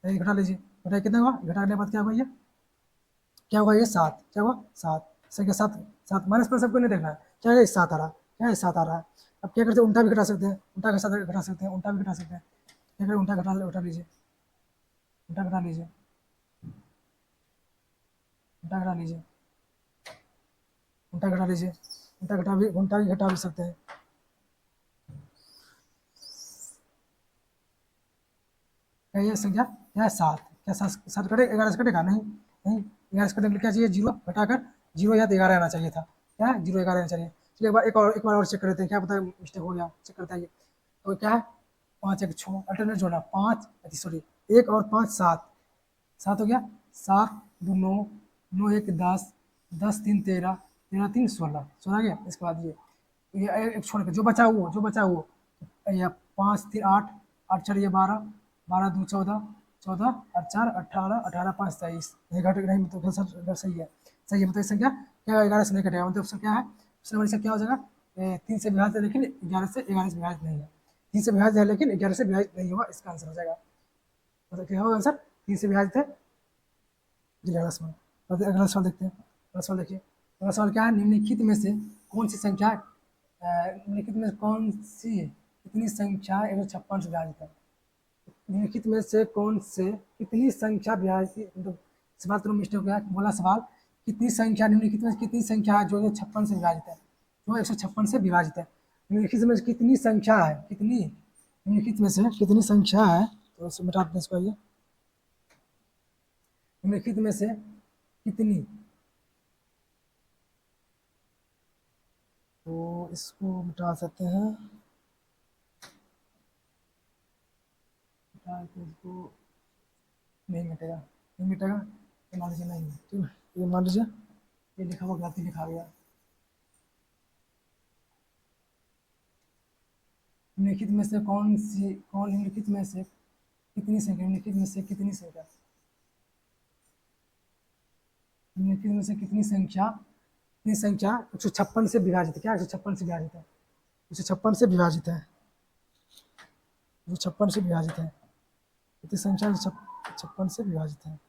घटा लीजिए, घटा कितना हुआ, घटाने के बाद क्या हुआ, ये क्या हुआ, ये 7, क्या हुआ 7, संख्या 7, 7 माइनस पर सबको नहीं देखना है, क्या है 7 आ रहा है, क्या है 7 आ रहा है। अब क्या करते हैं उल्टा भी घटा सकते हैं, उल्टा के साथ घटा सकते हैं, उल्टा भी घटा सकते हैं, क्या करें उल्टा घटा लीजिए, उल्टा घटा लीजिए, उल्टा घटा लीजिए, उल्टा घटा लीजिए, उल्टा भी घटा भी सकते हैं। क्या ये संख्या क्या है 7, क्या 7 कटेगा, 11 से कटेगा नहीं, नहीं 11 से कटेगा, क्या चाहिए 0 घटाकर 0 या तो 11 आना चाहिए था, क्या 0 11 आना चाहिए। चलिए एक बार और चेक कर लेते हैं, क्या पता मिस्टेक हो गया, चेक करते हैं ये, तो क्या है 5 1 6 अल्टरनेट जोड़ना 5 सॉरी 1 और 5 7, 7 हो गया, 7 2 9 9 1 10 10 3 13 13 3 16 16 गया। इसके बाद ये एक छोड़ के जो बचा वो, जो बचा वो, ये 5 3 8 8 4 ये 12 12 2 14 14 और 4 18 18 5 23, नहीं घट नहीं मतलब सर सही है, सही है, मतलब संख्या क्या 11 से नहीं कटेगा, मतलब ऑप्शन क्या है, ऑप्शन नंबर क्या हो जाएगा 3 से विभाजित है लेकिन 11 से विभाजित नहीं है, 3 से विभाजित है लेकिन 11 से विभाजित नहीं हुआ, इसका आंसर हो जाएगा, मतलब क्या होगा आंसर 3 से विभाजित है। जी अगला सवाल, अगला सवाल देखते हैं, अगला सवाल देखिए, अगला सवाल क्या है, निम्नलिखित में से कौन सी संख्या निम्नलिखित में कौन सी कितनी संख्या 156 से विभाजित है, निम्नलिखित में से कौन से कितनी संख्या विभाजित, मतलब सवाल तो मिस्टेक हो गया, बोला सवाल कितनी संख्या निम्नलिखित में कितनी संख्या है जो 156 से विभाजित है, जो 156 से विभाजित है, निम्नलिखित में से कितनी संख्या है, कितनी निम्नलिखित में से कितनी संख्या है, तो उसको मिटा दें इसको, आइए निम्नलिखित में से कितनी तो इसको मिटा सकते हैं, मिटा के इसको नहीं मिटेगा, नहीं मिटेगा, ये मान लीजिए नहीं है, ठीक है, ये मान लीजिए ये लिखा हुआ गलती लिखा गया। निम्नलिखित में से कौन निम्नलिखित में से कितनी संख्या, निम्नलिखित में से कितनी संख्या, निम्नलिखित में से कितनी संख्या 156 से विभाजित है, क्या 156 से विभाजित है, 156 से विभाजित है, 156 से विभाजित है, कितनी संख्या 156 से विभाजित है।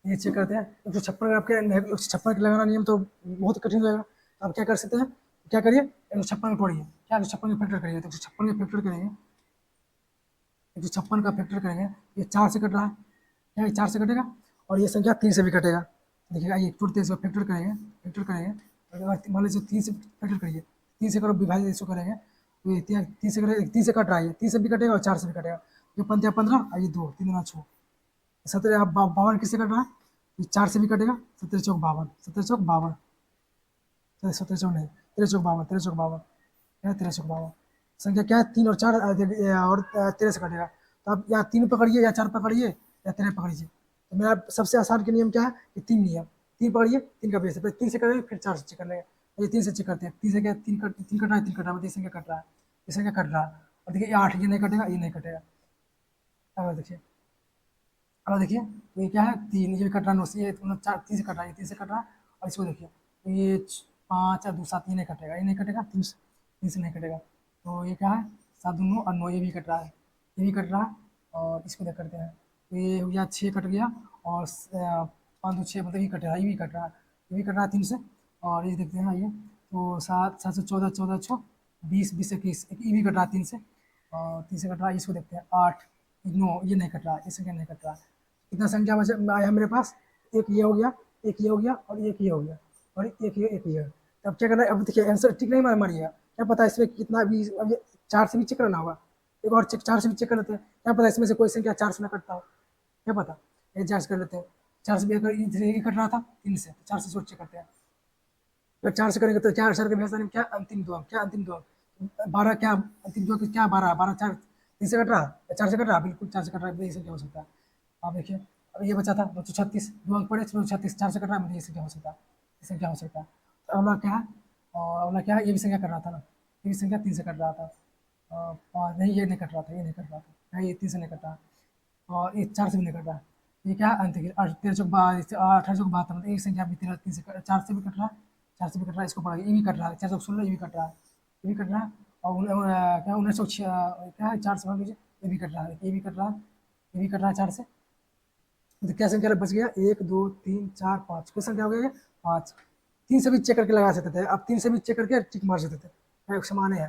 ये चेक करते हैं 156 अगर आपके 156 लगाना नियम तो बहुत कठिन हो जाएगा, तो आप क्या कर सकते हैं, क्या करिए 156 में तोड़िए, क्या 156 का फैक्टर करिए, तो 156 का फैक्टर करेंगे, 156 का फैक्टर करेंगे, ये 4 से कट रहा है, क्या ये 4 से कटेगा, और ये संख्या 3 से भी कटेगा, देखिएगा ये टूटते इसको फैक्टर करेंगे, मान लीजिए 3 से फैक्टर करिए, 3 से करो विभाजित इसको करेंगे, तो ये 3 से करेंगे, 3 से कट रहा है, 3 से भी कटेगा और 4 से भी कटेगा, ये 15 और ये 2 3 दूना 6, 17 आप 52 किससे कट रहा है, ये 4 से भी कटेगा, 17 चौक 52, 17 चौक 52, 17 चौक नहीं, 13 चौक 52, 13 चौक 52, क्या 13 चौक 52, संख्या क्या है 3 और 4 और 13 से कटेगा, तो आप या 3 पकड़िए या 4 पकड़िए या 13 पकड़िए, तो मेरा सबसे आसान के नियम क्या है कि 3 नियम, 3 पकड़िए, 3 का बेस है, 3 से करेंगे फिर 4 से चेक कर लेंगे, ये 3 से चेक करते हैं, 3 से क्या 3 कट रहा है, 3 कट रहा है, 3 संख्या कट रहा है, ये संख्या कट रहा है, और देखिए 8 ये नहीं कटेगा, ये नहीं कटेगा, अब देखिए, अब देखिए तो ये क्या है 3, ये भी कट रहा है, ये 4 3 से कट रहा है, ये 3 से कट रहा है, और इसको देखिए तो ये 5 और 2 7 ये नहीं कटेगा, ये नहीं कटेगा, 3 से नहीं कटेगा, तो ये क्या है 7 2 9 और 9 ये भी कट रहा है, ये भी कट रहा है, और इसको देख करते हैं, तो ये हो गया 6 कट गया, और 5 2 6 मतलब ये कट रहा है, ये भी कट रहा है, ये भी कट रहा है 3 से, और ये देखते हैं ये तो 7 7 से 14 14 6 20 20 21 ये भी कट रहा है 3 से, और 3 से कट रहा है, इसको देखते हैं 8 9 ये नहीं कट रहा है, ये संख्या नहीं कट रहा है, कितना संख्या बचे आया मेरे पास, एक ये हो गया, एक ये हो गया, और एक ये हो गया, और एक ये, तो अब क्या करना है, अब देखिए आंसर ठीक नहीं मारिएगा, क्या पता इसमें कितना भी, अब ये 4 से भी चेक करना होगा, एक और चेक 4 से भी चेक कर लेते हैं, क्या पता इसमें से कोई संख्या 4 से ना कटता हो, क्या पता, ये जांच कर लेते हैं, 4 से भी अगर ये कट रहा था 3 से, तो 4 से सोच चेक करते हैं, अगर 4 से करेंगे तो 4 सर के भैंसा क्या अंतिम दो अंक, क्या अंतिम दो अंक 12, क्या अंतिम दो अंक क्या 12 12 4 3 से कट रहा है, 4 से कट रहा है, बिल्कुल 4 से कट रहा है, ये संख्या हो सकता है, आप देखिए अब ये बचा था 236, 2 अंक पड़े 236, 4 से कट रहा है, मतलब ये संख्या हो सकता है, ये संख्या हो सकता है, तो अगला क्या है, और अगला क्या है, ये भी संख्या कर रहा था ना, ये भी संख्या 3 से कट रहा था, 5 नहीं ये नहीं कट रहा था, ये नहीं कट रहा था, ये 3 से नहीं कट रहा, और ये 4 से भी नहीं कट रहा, ये क्या है अंत 13 चौक 1872, मतलब एक संख्या भी 3 से 4 से भी कट रहा है, 4 से भी कट रहा है, इसको पढ़ा ये भी कट रहा है, 4 चौक 16 ये भी कट रहा है, ये भी कट रहा है, और क्या 19 क्या है 4 से भाग लीजिए, ये भी कट रहा है, ये भी कट रहा है, ये भी कट रहा है 4 से, तो क्या संख्या बच गया 1 2 3 4 5, किस संख्या हो गया 5, 3 से भी चेक करके लगा सकते थे, अब 3 से भी चेक करके टिक मार सकते थे, एक समान है,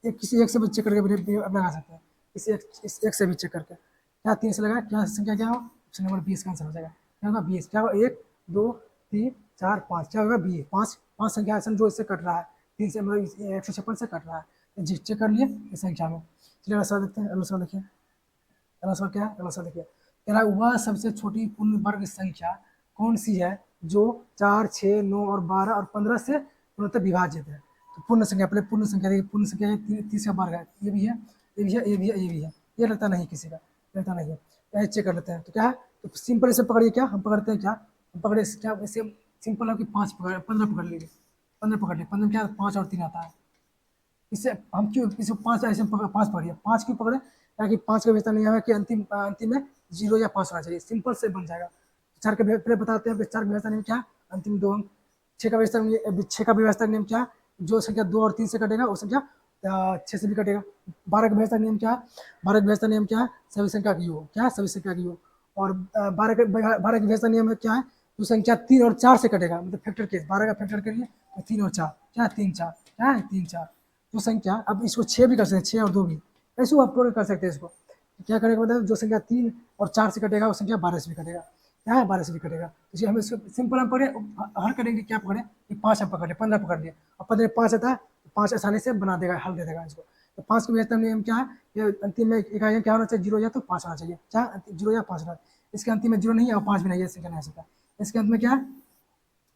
एक किसी एक से भी चेक करके भी अब लगा सकते हैं, इस एक से भी चेक करके, क्या 3 से लगा, क्या संख्या क्या हो, ऑप्शन नंबर 20 का आंसर हो जाएगा, क्या होगा 20, क्या होगा 1 2 3 4 5, क्या होगा 20, 5 संख्या ऐसा जो इससे कट रहा है, 3 से मतलब 156 से कट रहा है, तो चेक कर लिए इस संख्या में, चलिए अगला सवाल देखते हैं, अगला सवाल देखिए, अगला सवाल क्या है, अगला सवाल देखिए, कह रहा है वह सबसे छोटी पूर्ण वर्ग संख्या कौन सी है जो 4 6 9 और 12 और 15 से पूर्णतः विभाजित है, तो पूर्ण संख्या, पहले पूर्ण संख्या देखिए, पूर्ण संख्या है 30 का वर्ग है, ये भी है, ये भी है, ये भी है, ये भी है, ये लगता नहीं किसी का, लगता नहीं है, यही चेक कर लेते हैं, तो क्या है, तो सिंपल इसे पकड़िए, क्या हम पकड़ते हैं, क्या हम पकड़े क्या इसे सिंपल है कि 5 पकड़ 15 पकड़ लीजिए, 15 पकड़ लिए, 15 क्या 5 और 3 आता है, इससे हम क्यों इसे 5 ऐसे पकड़ 5 पकड़िए, 5 क्यों पकड़े, ताकि 5 का विस्तार नहीं है कि अंतिम में 0 या 5 होना चाहिए, सिंपल से बन जाएगा, 4 के पहले बताते हैं 4 का व्यवस्था नियम क्या, अंतिम 2 अंक, 6 का व्यवस्था 6 का व्यवस्था नियम क्या, जो संख्या 2 और 3 से कटेगा वो संख्या 6 से भी कटेगा, 12 का व्यवस्था नियम क्या है, 12 का व्यवस्था नियम क्या है, सभी संख्या की योग, क्या सभी संख्या की योग, और 12 का व्यवस्था नियम क्या है, जो संख्या 3 और 4 से कटेगा, मतलब फैक्टर केस 12 का फैक्टर करिए तो 3 और 4 क्या 3 4 क्या है 3 4, जो संख्या अब इसको 6 भी कर सकते हैं, 6 और 2 भी ऐसे आप पूर्ण कर सकते हैं इसको, क्या करेगा मतलब जो संख्या 3 और 4 से कटेगा वो संख्या 12 से भी कटेगा, क्या है 12 से भी कटेगा, तो हम इसको सिंपल हम पढ़े हर करेंगे, क्या पकड़े कि 5 हम पकड़ लिया, 15 पकड़ लिए, और 15 5 आता है तो 5 आसानी से बना देगा, हल दे देगा इसको, तो 5 के व्यवस्था नियम क्या है, ये अंतिम में क्या होना चाहिए 0 या तो 5 होना चाहिए, क्या 0 या 5 होना, इसके अंतिम में 0 नहीं है और 5 भी नहीं है, संख्या नहीं आ सकता, इसके अंत में क्या है,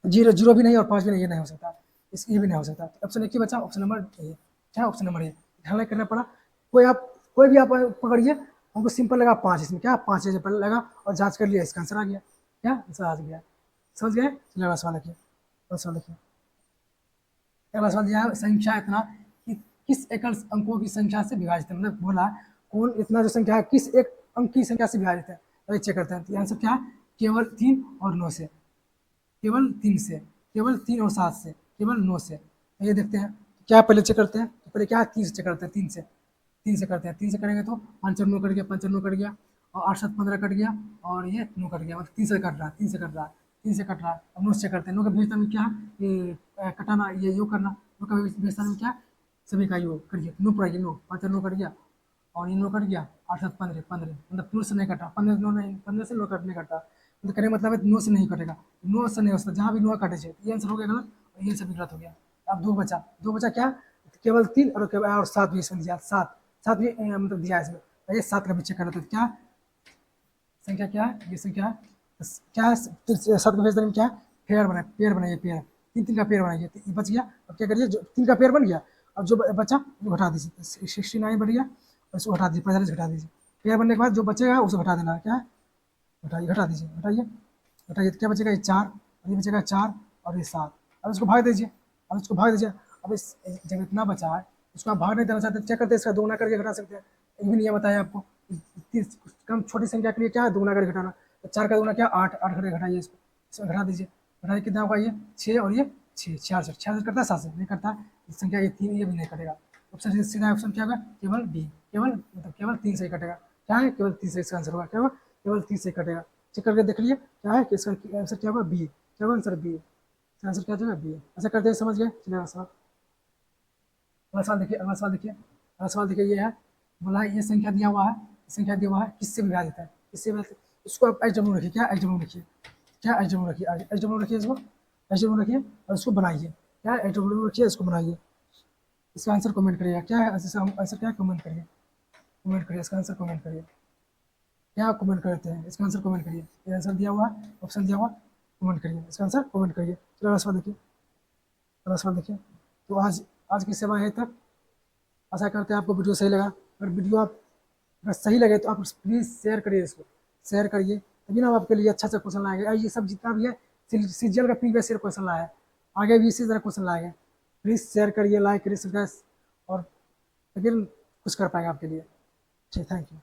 जीरो, जीरो भी नहीं और 5 भी नहीं, ये नहीं हो सकता, इस ये भी नहीं हो सकता। तो ऑप्शन एक ही बचा, ऑप्शन नंबर ए। क्या ऑप्शन नंबर ए, ध्यान करना पड़ा। कोई भी आप पकड़िए, हमको सिंपल लगा 5, इसमें क्या 5 जैसे पहले लगा और जांच कर लिया, इसका आंसर आ गया। क्या आंसर आ गया, समझ गए। चलिए अगला सवाल देखिए, अगला सवाल देखिए। अगला सवाल दिया है, संख्या इतना कि किस एकल अंकों की संख्या से विभाजित है, मतलब बोला कौन इतना जो संख्या है किस एक अंक की संख्या से विभाजित है, तो चेक करते हैं। तो आंसर क्या है, केवल 3 और 9 से, केवल 3 से, केवल 3 और 7 से, केवल 9 से। तो ये देखते हैं क्या, पहले चेक करते हैं। तो पहले क्या है, 3 से चेक करते हैं, 3 से, 3 से करते हैं। 3 से करेंगे तो 5 और 9 कट गया, 5 और 9 कट गया, और 8 7 15 कट गया, और ये 9 कट गया, मतलब 3 से कट रहा है, 3 से कट रहा है, 3 से कट रहा है। अब 9 से करते हैं, 9 का भेजता में क्या है, ये कटाना, ये योग करना, 9 का भेजता में क्या है, सभी का योग करिए, 9 पर आइए, 9 5 और 9 कट गया, और ये 9 कट गया, 8 7 15 15, मतलब 9 से नहीं कटा, 15 9 नहीं, 15 से 9 कट नहीं कटा, मतलब कहने का मतलब है 9 से नहीं कटेगा, 9 से नहीं हो सकता, जहाँ भी 9 काटे चाहिए। ये आंसर हो गया गलत, और ये आंसर भी गलत हो गया। अब 2 बचा, 2 बचा क्या, केवल 3 और 7 भी इसमें दिया, 7 7 भी मतलब दिया है इसमें। तो ये 7 का भी चेक कर लेते हैं, क्या संख्या क्या है, ये संख्या है, क्या है, 7 का भेज क्या है, पेयर बनाए, पेयर बनाइए, पेयर, 3 3 का पेयर बनाइए, तो ये बच गया। अब क्या करिए, जो 3 का पेयर बन गया, अब जो बचा वो हटा दीजिए, 69 बन गया, और इसको हटा दीजिए, 45 हटा दीजिए। पेयर बनने के बाद जो बचेगा उसे हटा देना है, क्या है, हटाइए, हटा दीजिए, हटाइए, हटाइए। तो क्या बचेगा, ये 4, और ये बचेगा 4, और ये 7। अब इसको भाग दीजिए, अब इसको भाग दीजिए। अब इस जब इतना बचा है, उसको आप भाग नहीं देना चाहते, चेक करते हैं, इसका दोगुना करके घटा सकते हैं। ये भी नहीं बताया आपको, इतनी कम छोटी संख्या के लिए क्या है दोगुना करके घटाना। तो 4 का दोगुना क्या, 8, 8 करके घटाइए इसको, इसमें घटा दीजिए, घटाइए कितना होगा, ये 6 और ये 6, 66, 66 करता है, 7 से नहीं करता, संख्या ये 3, ये भी नहीं कटेगा। ऑप्शन सीधा ऑप्शन क्या होगा, केवल बी, केवल मतलब केवल 3 से ही कटेगा, क्या है, केवल 3 से इसका आंसर होगा, क्या होगा, केवल 3 से कटेगा। चेक करके देख लिए, क्या है कि इसका आंसर क्या होगा, बी, क्या होगा आंसर बी, इसका आंसर क्या होगा, बी। ऐसा करते हैं, समझ गए। चलिए अगला सवाल, अगला सवाल देखिए, अगला सवाल देखिए, अगला सवाल देखिए, ये है, बोला है ये संख्या दिया हुआ है, संख्या दिया हुआ है, किससे विभाजित है, किससे विभाजित, इसको आप एच डब्ल्यू रखिए, क्या एच डब्ल्यू रखिए, क्या एच डब्ल्यू रखिए, एच डब्ल्यू रखिए, इसको एच डब्ल्यू रखिए, और इसको बनाइए, क्या एच डब्ल्यू रखिए, इसको बनाइए। इसका आंसर कमेंट करिएगा, क्या है आंसर, क्या है, कमेंट करिए, कमेंट करिए, इसका आंसर कमेंट करिए, क्या आप कमेंट करते हैं, इसका आंसर कमेंट करिए। ये आंसर दिया हुआ है, ऑप्शन दिया हुआ, कमेंट करिए, इसका आंसर कमेंट करिए। चलो अगला सवाल देखिए, अगला सवाल देखिए। तो आज आज की सेवा है तक, आशा करते हैं आपको वीडियो सही लगा। अगर वीडियो आप अगर सही लगे तो आप प्लीज़ शेयर करिए, इसको शेयर करिए, तभी ना हम आपके लिए अच्छा अच्छा क्वेश्चन लाएंगे। और ये सब जितना भी है सीजीएल का प्रीवियस ईयर क्वेश्चन लाया है, आगे भी इसी तरह क्वेश्चन लाएंगे। प्लीज़ शेयर करिए, लाइक करिए, सब्सक्राइब, और तभी कुछ कर पाएंगे आपके लिए। ठीक, थैंक यू।